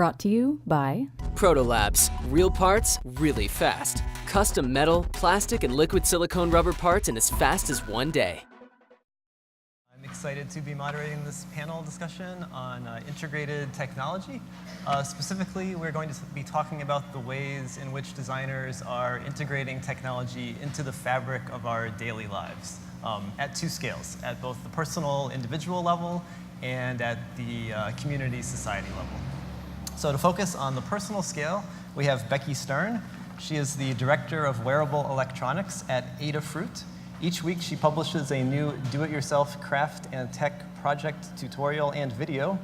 Brought to you by Proto Labs. Real parts, really fast. Custom metal, plastic, and liquid silicone rubber parts in as fast as one day. I'm excited to be moderating this panel discussion on integrated technology. Specifically, we're going to be talking about the ways in which designers are integrating technology into the fabric of our daily lives at two scales, at both the personal, individual level and at the community, society level. So to focus on the personal scale, we have Becky Stern. She is the Director of Wearable Electronics at Adafruit. Each week, she publishes a new do-it-yourself craft and tech project tutorial and video,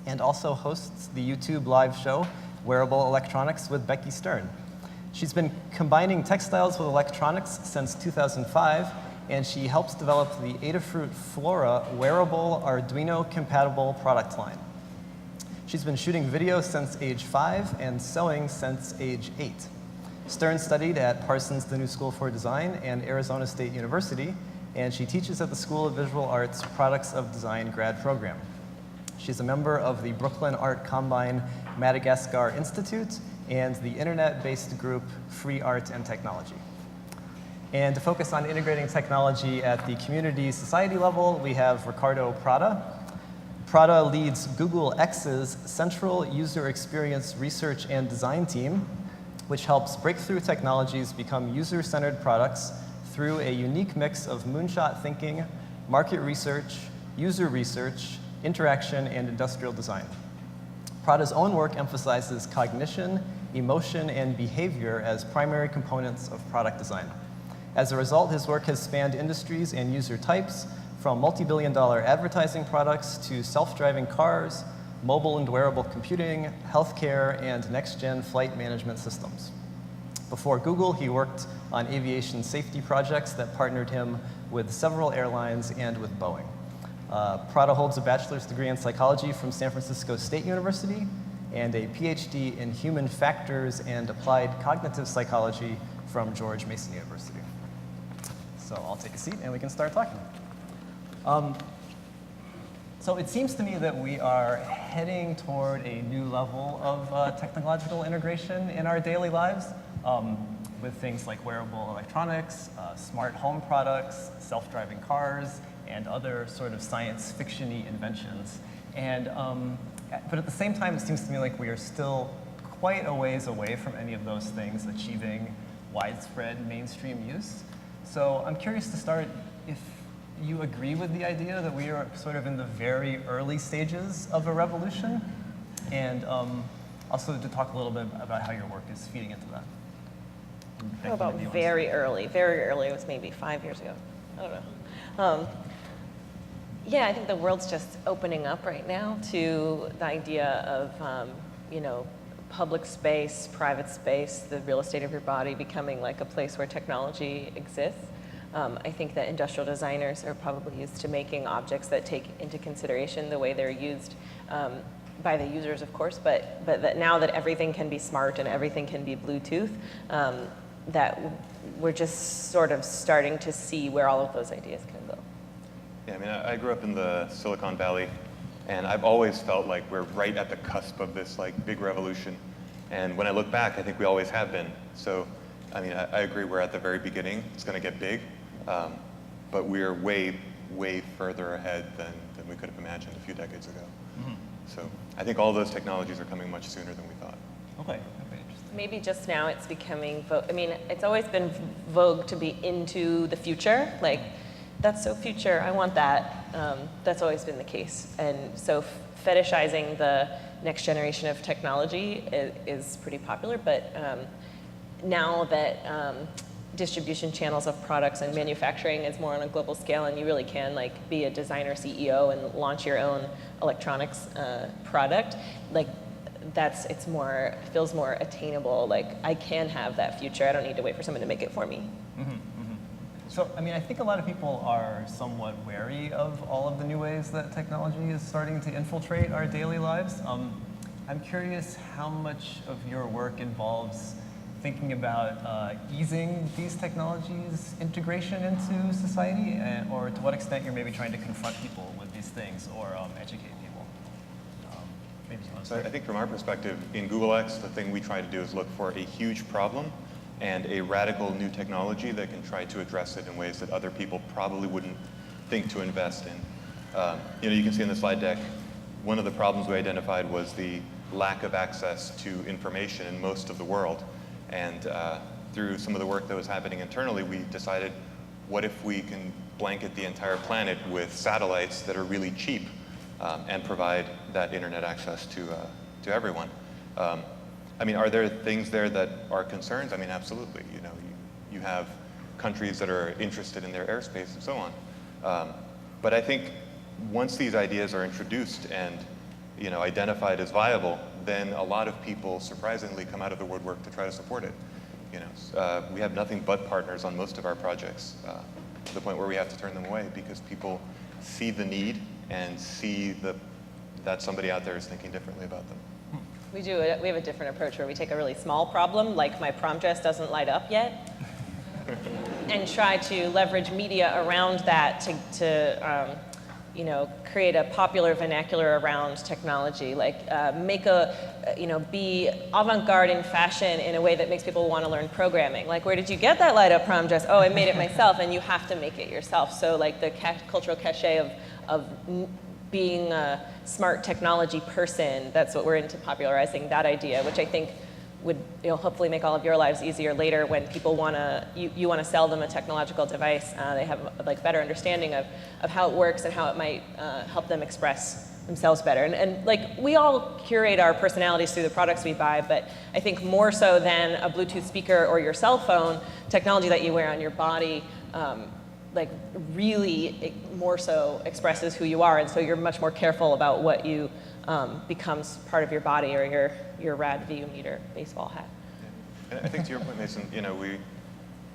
and also hosts the YouTube live show, Wearable Electronics with Becky Stern. She's been combining textiles with electronics since 2005, and she helps develop the Adafruit Flora wearable Arduino-compatible product line. She's been shooting video since age 5 and sewing since age 8. Stern studied at Parsons the New School for Design and Arizona State University, and she teaches at the School of Visual Arts Products of Design grad program. She's a member of the Brooklyn Art Combine Madagascar Institute and the internet-based group Free Art and Technology. And to focus on integrating technology at the community society level, we have Ricardo Prada. Prada leads Google X's Central User Experience Research and Design team, which helps breakthrough technologies become user-centered products through a unique mix of moonshot thinking, market research, user research, interaction, and industrial design. Prada's own work emphasizes cognition, emotion, and behavior as primary components of product design. As a result, his work has spanned industries and user types, from multi-billion-dollar advertising products to self-driving cars, mobile and wearable computing, healthcare, and next-gen flight management systems. Before Google, he worked on aviation safety projects that partnered him with several airlines and with Boeing. Prada holds a bachelor's degree in psychology from San Francisco State University and a PhD in human factors and applied cognitive psychology from George Mason University. So I'll take a seat and we can start talking. So it seems to me that we are heading toward a new level of technological integration in our daily lives with things like wearable electronics, smart home products, self-driving cars, and other sort of science fiction-y inventions. And, but at the same time, it seems to me like we are still quite a ways away from any of those things achieving widespread mainstream use. So I'm curious to start if you agree with the idea that we are sort of in the very early stages of a revolution, and also to talk a little bit about how your work is feeding into that. How about very early? Very early was maybe 5 years ago. I don't know. Yeah, I think the world's just opening up right now to the idea of, you know, public space, private space, the real estate of your body becoming like a place where technology exists. I think that industrial designers are probably used to making objects that take into consideration the way they're used by the users, of course, but that now that everything can be smart and everything can be Bluetooth, that we're just sort of starting to see where all of those ideas can go. Yeah, I mean, I grew up in the Silicon Valley, and I've always felt like we're right at the cusp of this like big revolution. And when I look back, I think we always have been. So, I mean, I agree we're at the very beginning. It's going to get big. But we're way, way further ahead than we could have imagined a few decades ago. Mm-hmm. So I think all those technologies are coming much sooner than we thought. Okay, interesting. Maybe just now it's becoming, I mean, it's always been vogue to be into the future. Like, that's so future, I want that. That's always been the case. And so fetishizing the next generation of technology is pretty popular, but now that distribution channels of products and manufacturing is more on a global scale, and you really can like be a designer CEO and launch your own electronics product, like feels more attainable. Like I can have that future. I don't need to wait for someone to make it for me. Mm-hmm, mm-hmm. So, I mean, I think a lot of people are somewhat wary of all of the new ways that technology is starting to infiltrate our daily lives. I'm curious how much of your work involves thinking about easing these technologies' integration into society, or to what extent you're maybe trying to confront people with these things or educate people. maybe you want to So start. I think from our perspective, in Google X, the thing we try to do is look for a huge problem and a radical new technology that can try to address it in ways that other people probably wouldn't think to invest in. You can see in the slide deck, one of the problems we identified was the lack of access to information in most of the world. And through some of the work that was happening internally, we decided, what if we can blanket the entire planet with satellites that are really cheap and provide that internet access to everyone? I mean, are there things there that are concerns? I mean, absolutely. You have countries that are interested in their airspace and so on. But I think once these ideas are introduced and identified as viable, then a lot of people surprisingly come out of the woodwork to try to support it. We have nothing but partners on most of our projects, to the point where we have to turn them away because people see the need and see that somebody out there is thinking differently about them. We have a different approach where we take a really small problem, like my prom dress doesn't light up yet, and try to leverage media around that to create a popular vernacular around technology, like be avant-garde in fashion in a way that makes people want to learn programming. Like, where did you get that light-up prom dress? Oh, I made it myself, and you have to make it yourself. So, like, the cultural cachet of being a smart technology person, that's what we're into popularizing that idea, which I think would hopefully make all of your lives easier later when people you want to sell them a technological device. They have a better understanding of how it works and how it might help them express themselves better. And we all curate our personalities through the products we buy, but I think more so than a Bluetooth speaker or your cell phone, technology that you wear on your body really more so expresses who you are, and so you're much more careful about what you becomes part of your body, or your rad view meter baseball hat. And I think to your point, Mason,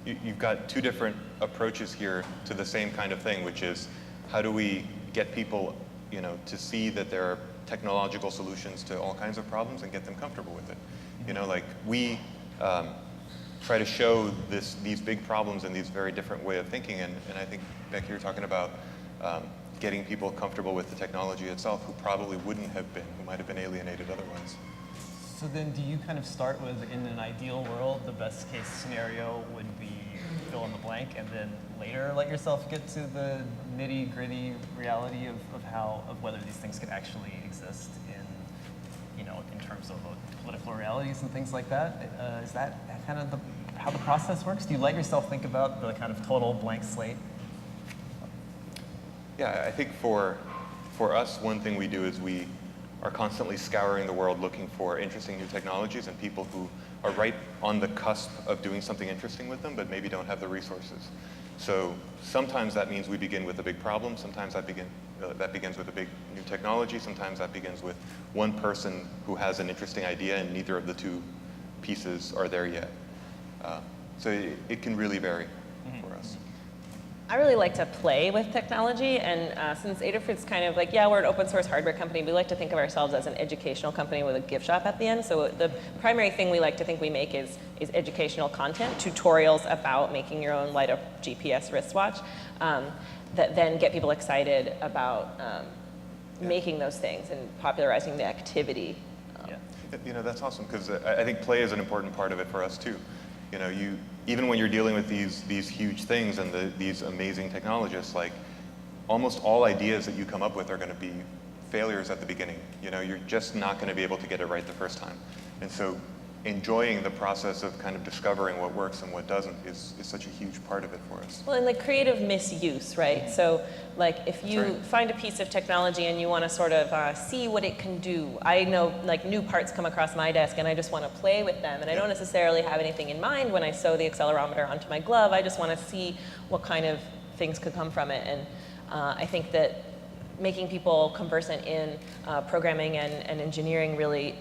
you've got two different approaches here to the same kind of thing, which is how do we get people to see that there are technological solutions to all kinds of problems and get them comfortable with it. We try to show these big problems in these very different way of thinking, and I think, Becky, you're talking about getting people comfortable with the technology itself who probably wouldn't have been, who might have been alienated otherwise. So then do you kind of start with, in an ideal world, the best case scenario would be fill in the blank, and then later let yourself get to the nitty gritty reality of whether these things could actually exist in terms of political realities and things like that? Is that kind of how the process works? Do you let yourself think about the kind of total blank slate? Yeah, I think for us, one thing we do is we are constantly scouring the world looking for interesting new technologies and people who are right on the cusp of doing something interesting with them, but maybe don't have the resources. So sometimes that means we begin with a big problem. Sometimes that begins with a big new technology. Sometimes that begins with one person who has an interesting idea, and neither of the two pieces are there yet. So it can really vary for us. I really like to play with technology, and since Adafruit's kind of we're an open source hardware company, we like to think of ourselves as an educational company with a gift shop at the end. So the primary thing we like to think we make is educational content, tutorials about making your own light-up GPS wristwatch that then get people excited about making those things and popularizing the activity. That's awesome, because I think play is an important part of it for us too. Even when you're dealing with these huge things and these amazing technologists, almost all ideas that you come up with are going to be failures at the beginning. You're just not going to be able to get it right the first time. And so enjoying the process of kind of discovering what works and what doesn't is such a huge part of it for us. Well, and creative misuse, right? So if you find a piece of technology and you want to sort of see what it can do, I know new parts come across my desk and I just want to play with them, and I don't necessarily have anything in mind when I sew the accelerometer onto my glove. I just want to see what kind of things could come from it. And I think that making people conversant in programming and engineering really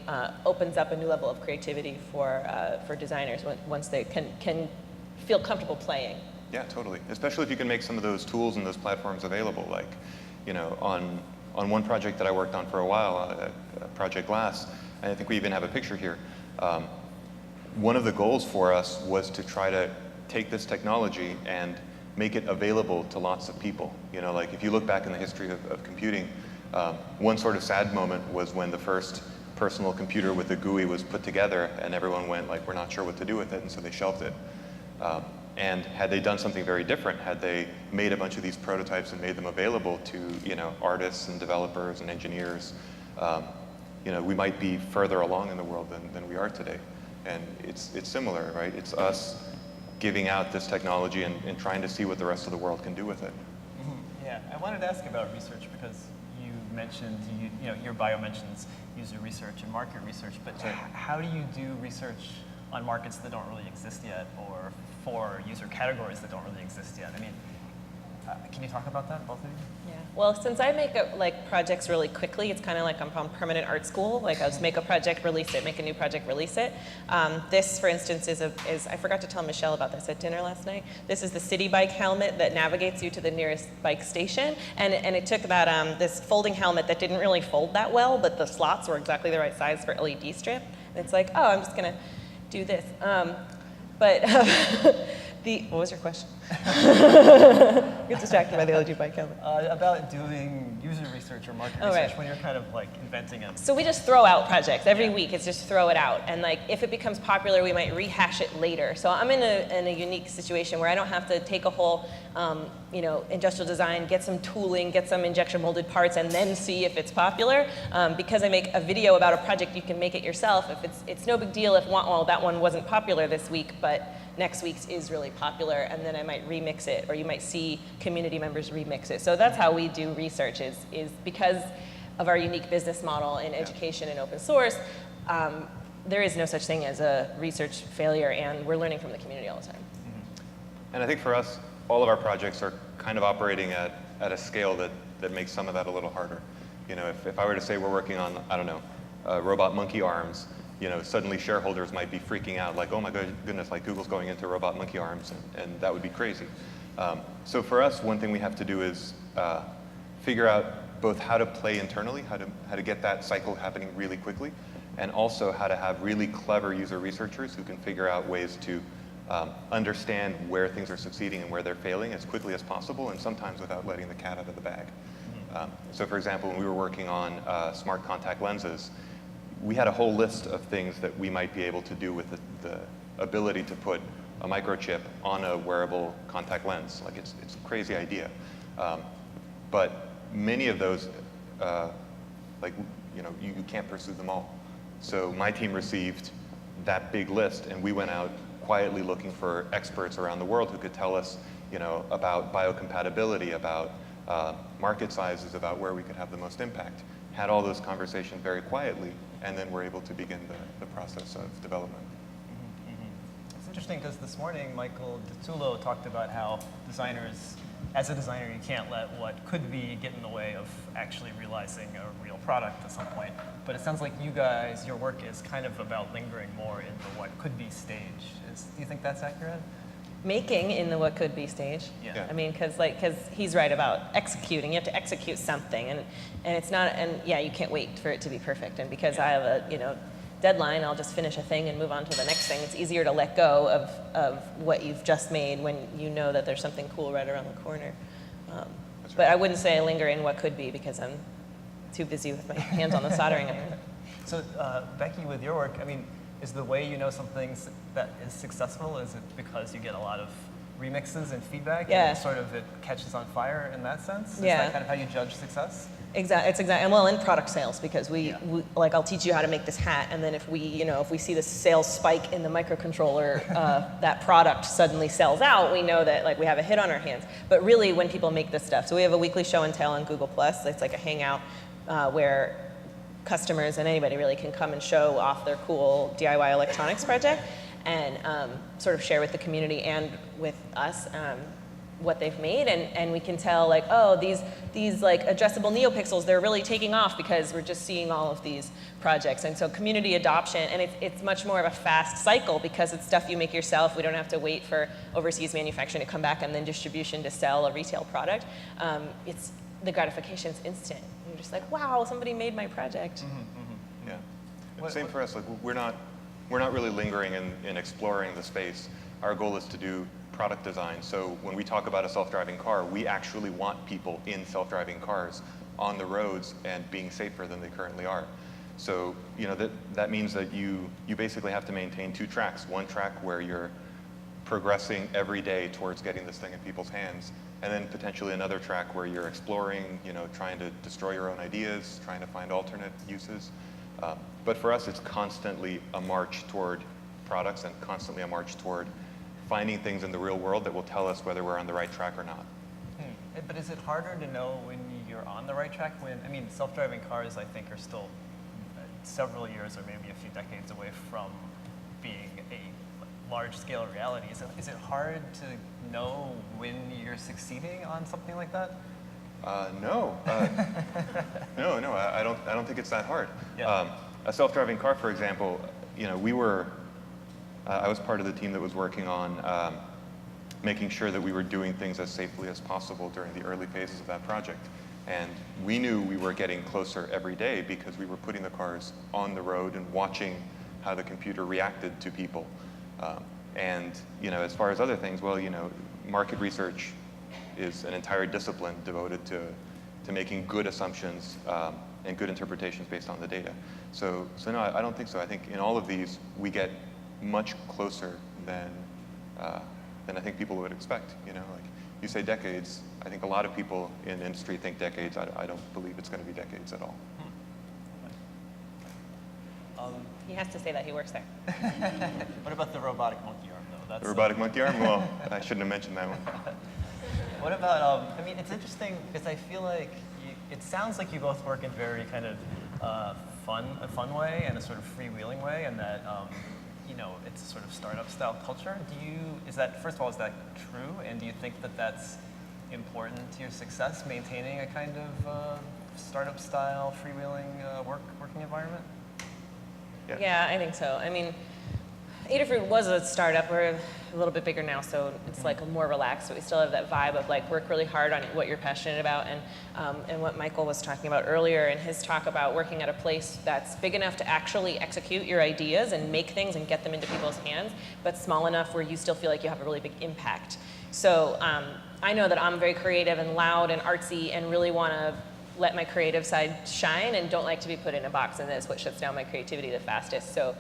opens up a new level of creativity for designers once they can feel comfortable playing. Yeah, totally. Especially if you can make some of those tools and those platforms available. On one project that I worked on for a while, Project Glass, and I think we even have a picture here. One of the goals for us was to try to take this technology and make it available to lots of people. If you look back in the history of computing, One sort of sad moment was when the first personal computer with the GUI was put together, and everyone went like, we're not sure what to do with it, and so they shelved it. And had they done something very different, had they made a bunch of these prototypes and made them available to artists and developers and engineers, we might be further along in the world than we are today. And it's similar, right? It's us giving out this technology and trying to see what the rest of the world can do with it. Mm-hmm. Yeah, I wanted to ask about research because you mentioned, your bio mentions user research and market research, but how do you do research on markets that don't really exist yet, or for user categories that don't really exist yet? I mean, can you talk about that, both of you? Yeah. Well, since I make projects really quickly, it's kind of like I'm from permanent art school. Like I just make a project, release it, make a new project, release it. This, for instance, is I forgot to tell Michelle about this at dinner last night. This is the city bike helmet that navigates you to the nearest bike station. And it took about this folding helmet that didn't really fold that well, but the slots were exactly the right size for LED strip. And it's like, oh, I'm just going to do this. What was your question? Get distracted by the LED bike helmet. About doing user research or market research when you're kind of like inventing it. So we just throw out projects every week. It's just throw it out, and like if it becomes popular, we might rehash it later. So I'm in a unique situation where I don't have to take a whole industrial design, get some tooling, get some injection molded parts, and then see if it's popular. Because I make a video about a project, you can make it yourself. If it's no big deal if that one wasn't popular this week, but next week's is really popular, and then I might remix it, or you might see community members remix it. So that's how we do research, is because of our unique business model in education and open source, there is no such thing as a research failure, and we're learning from the community all the time. Mm-hmm. And I think for us, all of our projects are kind of operating at a scale that makes some of that a little harder. If I were to say we're working on, I don't know, robot monkey arms, suddenly shareholders might be freaking out, like, oh my goodness, like Google's going into robot monkey arms, and that would be crazy. So for us, one thing we have to do is figure out both how to play internally, how to get that cycle happening really quickly, and also how to have really clever user researchers who can figure out ways to understand where things are succeeding and where they're failing as quickly as possible, and sometimes without letting the cat out of the bag. So for example, when we were working on smart contact lenses, we had a whole list of things that we might be able to do with the ability to put a microchip on a wearable contact lens. Like it's a crazy idea. But many of those, you can't pursue them all. So my team received that big list, and we went out quietly looking for experts around the world who could tell us, about biocompatibility, about market sizes, about where we could have the most impact. Had all those conversations very quietly, and then we're able to begin the process of development. Mm-hmm, mm-hmm. It's interesting because this morning Michael DiTullo talked about how designers, as a designer, you can't let what could be get in the way of actually realizing a real product at some point. But it sounds like you guys, your work is kind of about lingering more in the what could be stage. Do you think that's accurate? Making in the what could be stage. Yeah. I mean, because he's right about executing. You have to execute something, and it's not. And yeah, you can't wait for it to be perfect. And because I have a deadline, I'll just finish a thing and move on to the next thing. It's easier to let go of what you've just made when you know that there's something cool right around the corner. But I wouldn't say I linger in what could be because I'm too busy with my hands on the soldering iron. So Becky, with your work, I mean, is the way you know something that is successful, is it because you get a lot of remixes and feedback? Yeah. And it catches on fire in that sense? Is Yeah. that kind of how you judge success? Exactly. It's exactly. And well, in product sales, because we I'll teach you how to make this hat, and then if we see the sales spike in the microcontroller, that product suddenly sells out, we know that we have a hit on our hands. But really, when people make this stuff, so we have a weekly show and tell on Google+. It's like a hangout where customers and anybody really can come and show off their cool DIY electronics project and sort of share with the community and with us what they've made, and we can tell these addressable NeoPixels, they're really taking off because we're just seeing all of these projects. And so community adoption, and it's much more of a fast cycle because it's stuff you make yourself. We don't have to wait for overseas manufacturing to come back and then distribution to sell a retail product. It's the gratification's instant. You're just like, wow, somebody made my project. Mm-hmm, mm-hmm. Yeah. Same for us. We're not really lingering in exploring the space. Our goal is to do product design. So when we talk about a self-driving car, we actually want people in self-driving cars on the roads and being safer than they currently are. So that means that you basically have to maintain two tracks. One track where you're progressing every day towards getting this thing in people's hands, and then potentially another track where you're exploring, trying to destroy your own ideas, trying to find alternate uses. But for us, it's constantly a march toward products and constantly a march toward finding things in the real world that will tell us whether we're on the right track or not. But is it harder to know when you're on the right track? Self-driving cars, I think, are still several years or maybe a few decades away from being a large-scale reality. Is it hard to know when you're succeeding on something like that? No. No, I don't think it's that hard. Yeah. A self-driving car, for example, I was part of the team that was working on making sure that we were doing things as safely as possible during the early phases of that project. And we knew we were getting closer every day because we were putting the cars on the road and watching how the computer reacted to people. And as far as other things, well, market research is an entire discipline devoted to making good assumptions and good interpretations based on the data. So no, I don't think so. I think in all of these, we get much closer than I think people would expect. Like you say decades, I think a lot of people in the industry think decades. I don't believe it's going to be decades at all. He has to say that he works there. What about the robotic monkey arm, though? The robotic monkey arm? Well, I shouldn't have mentioned that one. What about, it's interesting because I feel like it sounds like you both work in very kind of a fun way and a sort of freewheeling way, and that it's a sort of startup style culture. First of all, is that true? And do you think that that's important to your success, maintaining a kind of startup style freewheeling working environment? Yeah, I think so. Adafruit was a startup. We're a little bit bigger now, so it's like more relaxed, but we still have that vibe of like work really hard on what you're passionate about, and what Michael was talking about earlier in his talk about working at a place that's big enough to actually execute your ideas and make things and get them into people's hands, but small enough where you still feel like you have a really big impact. So I know that I'm very creative and loud and artsy and really want to let my creative side shine and don't like to be put in a box, and that's what shuts down my creativity the fastest. So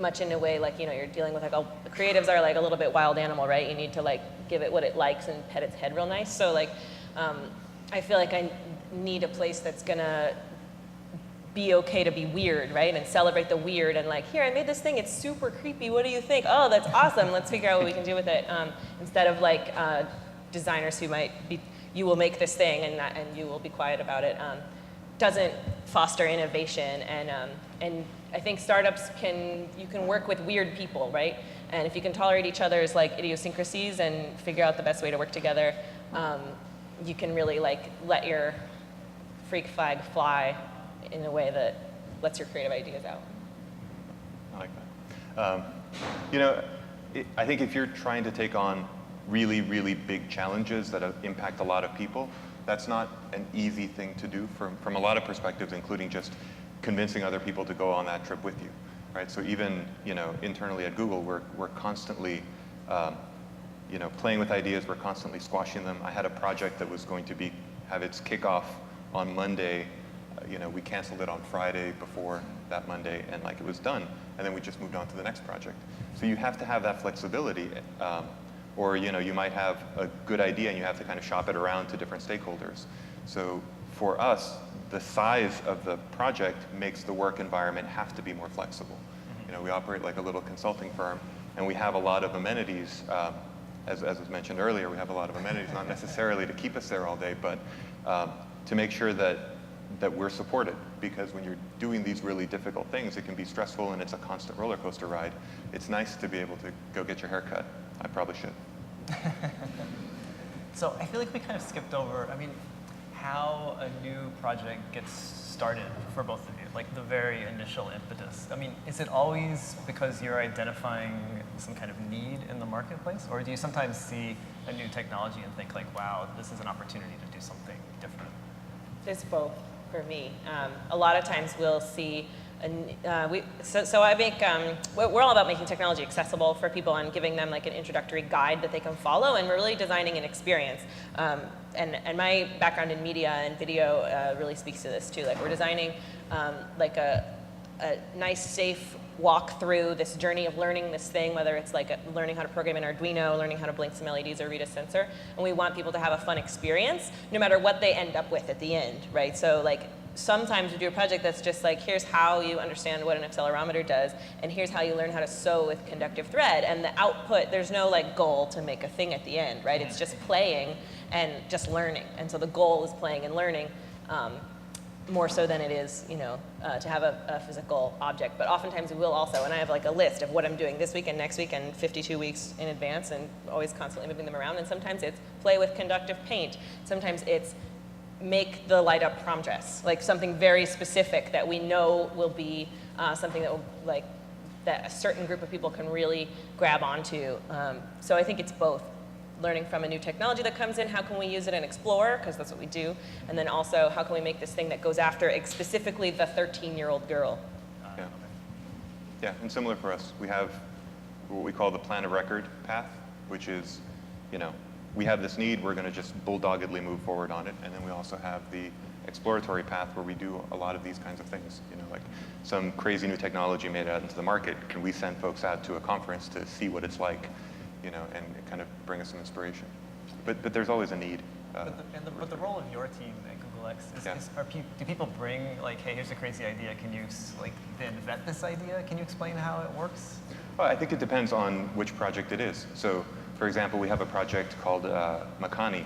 much in a way, like, you're dealing with creatives are like a little bit wild animal, right? You need to like give it what it likes and pet its head real nice. So like I feel like I need a place that's gonna be okay to be weird, right? And celebrate the weird and like, here, I made this thing, it's super creepy, what do you think? Oh, that's awesome, let's figure out what we can do with it. Instead of like designers who might be, you will make this thing and you will be quiet about it, doesn't foster innovation. And I think startups you can work with weird people, right? And if you can tolerate each other's like idiosyncrasies and figure out the best way to work together, you can really like let your freak flag fly in a way that lets your creative ideas out. I like that. I think if you're trying to take on really, really big challenges that impact a lot of people, that's not an easy thing to do from a lot of perspectives, including just convincing other people to go on that trip with you, right? So even, internally at Google, we're constantly, playing with ideas, we're constantly squashing them. I had a project that was going to have its kickoff on Monday. We canceled it on Friday before that Monday, and like it was done, and then we just moved on to the next project. So you have to have that flexibility. Or you might have a good idea and you have to kind of shop it around to different stakeholders. So for us, the size of the project makes the work environment have to be more flexible. We operate like a little consulting firm, and we have a lot of amenities. As was mentioned earlier, we have a lot of amenities, not necessarily to keep us there all day, but to make sure that we're supported. Because when you're doing these really difficult things, it can be stressful and it's a constant roller coaster ride. It's nice to be able to go get your hair cut. I probably should. So I feel like we kind of skipped over, how a new project gets started for both of you, like the very initial impetus. Is it always because you're identifying some kind of need in the marketplace? Or do you sometimes see a new technology and think like, wow, this is an opportunity to do something different? It's both for me. A lot of times we'll see So I make, we're all about making technology accessible for people and giving them like an introductory guide that they can follow, and we're really designing an experience. And my background in media and video really speaks to this too. Like we're designing like a nice, safe walk through this journey of learning this thing, whether it's like learning how to program an Arduino, learning how to blink some LEDs or read a sensor. And we want people to have a fun experience, no matter what they end up with at the end, right? So like sometimes we do a project that's just like, here's how you understand what an accelerometer does, and here's how you learn how to sew with conductive thread. And the output, there's no like goal to make a thing at the end, right? It's just playing and just learning. And so the goal is playing and learning. More so than it is, you know, to have a physical object. But oftentimes we will also, and I have like a list of what I'm doing this week and next week and 52 weeks in advance, and always constantly moving them around. And sometimes it's play with conductive paint. Sometimes it's make the light up prom dress, like something very specific that we know will be something that will, like, that a certain group of people can really grab onto. So I think it's both. Learning from a new technology that comes in, how can we use it and explore, because that's what we do, and then also how can we make this thing that goes after specifically the 13-year-old girl. Yeah. Yeah, and similar for us, we have what we call the plan of record path, which is, you know, we have this need, we're going to just bulldoggedly move forward on it, and then we also have the exploratory path where we do a lot of these kinds of things. You know, like some crazy new technology made it out into the market, can we send folks out to a conference to see what it's like? You know, and kind of bring us some inspiration. But there's always a need. But the role of your team at Google X is do people bring like, hey, here's a crazy idea, can you like then vet this idea? Can you explain how it works? Well, I think it depends on which project it is. So, for example, we have a project called Makani,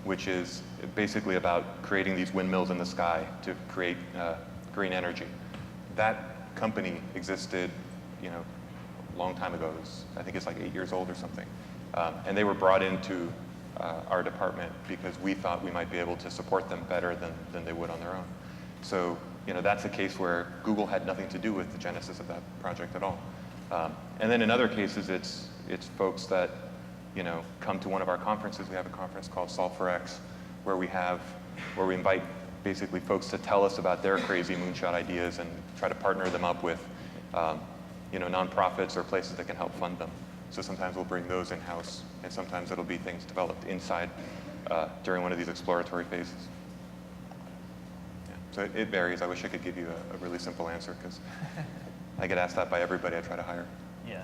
which is basically about creating these windmills in the sky to create green energy. That company existed, you know, long time ago. I think it's like 8 years old or something. And they were brought into our department because we thought we might be able to support them better than they would on their own. So, you know, that's a case where Google had nothing to do with the genesis of that project at all. And then in other cases, it's folks that, you know, come to one of our conferences. We have a conference called Solve for X, where we invite basically folks to tell us about their crazy moonshot ideas and try to partner them up with you know, nonprofits or places that can help fund them. So sometimes we'll bring those in-house, and sometimes it'll be things developed inside during one of these exploratory phases. Yeah. So it varies. I wish I could give you a really simple answer, because I get asked that by everybody I try to hire. Yeah.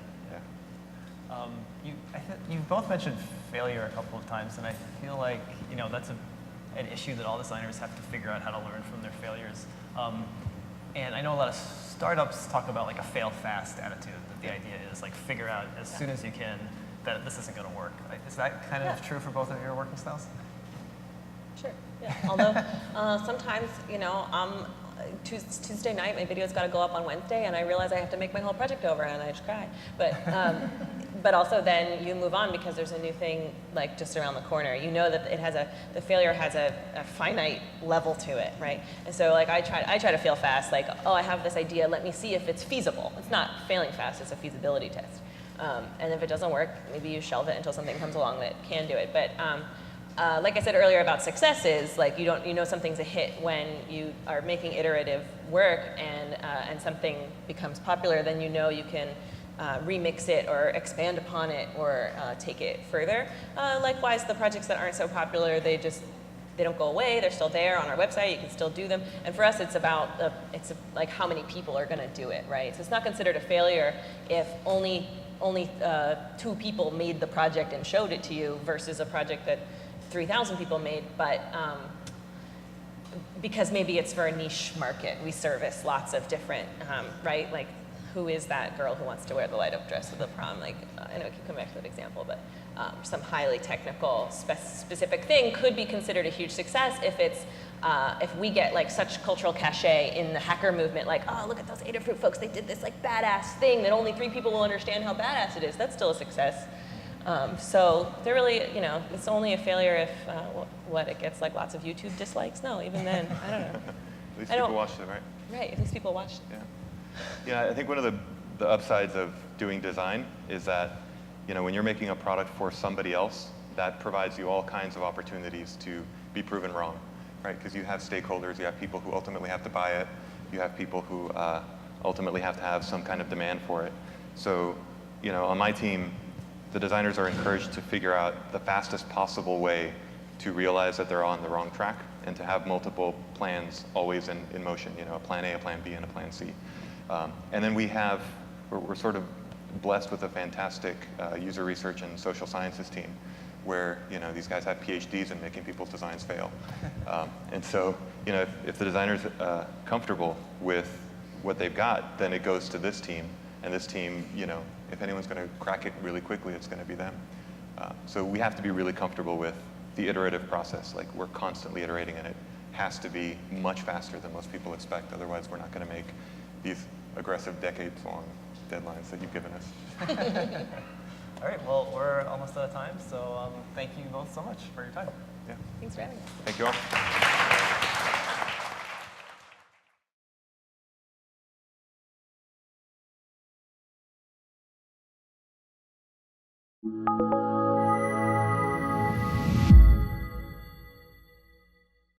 You've both mentioned failure a couple of times, and I feel like, you know, that's an issue that all designers have to figure out how to learn from their failures. And I know a lot of startups talk about like a fail fast attitude, that the idea is like figure out as soon as you can that this isn't going to work. Like, is that kind of true for both of your working styles? Sure, yeah. Although sometimes, you know, Tuesday night, my video's got to go up on Wednesday, and I realize I have to make my whole project over, and I just cry. But also then you move on because there's a new thing like just around the corner. You know that it has the failure has a finite level to it, right? And so like I try to fail fast, like, oh, I have this idea, let me see if it's feasible. It's not failing fast, it's a feasibility test. And if it doesn't work, maybe you shelve it until something comes along that can do it. But like I said earlier about successes, like you know something's a hit when you are making iterative work and something becomes popular, then you know you can remix it or expand upon it or take it further. Likewise, the projects that aren't so popular, they don't go away. They're still there on our website. You can still do them. And for us, it's about like how many people are going to do it, right? So it's not considered a failure if only 2 people made the project and showed it to you versus a project that 3,000 people made, but because maybe it's for a niche market. We service lots of different, right? Like, who is that girl who wants to wear the light-up dress to the prom? Like, I know I keep coming back to that example, but some highly technical, specific thing could be considered a huge success if we get like such cultural cachet in the hacker movement, like, oh, look at those Adafruit folks, they did this like badass thing that only 3 people will understand how badass it is. That's still a success. So they're really, you know, it's only a failure if it gets like lots of YouTube dislikes. No, even then, I don't know. At least people watched it, right? Right, at least people watched. Yeah. Yeah, I think one of the upsides of doing design is that, you know, when you're making a product for somebody else, that provides you all kinds of opportunities to be proven wrong, right? Because you have stakeholders, you have people who ultimately have to buy it, you have people who ultimately have to have some kind of demand for it. So, you know, on my team, the designers are encouraged to figure out the fastest possible way to realize that they're on the wrong track and to have multiple plans always in motion, you know, a plan A, a plan B, and a plan C. And then we're sort of blessed with a fantastic user research and social sciences team where, you know, these guys have PhDs in making people's designs fail. And so, you know, if the designer's comfortable with what they've got, then it goes to this team. And this team, you know, if anyone's going to crack it really quickly, it's going to be them. So we have to be really comfortable with the iterative process. Like, we're constantly iterating, and it has to be much faster than most people expect. Otherwise, we're not going to make these aggressive decades-long deadlines that you've given us. All right, well, we're almost out of time, so thank you both so much for your time. Yeah. Thanks for having us. Thank you all.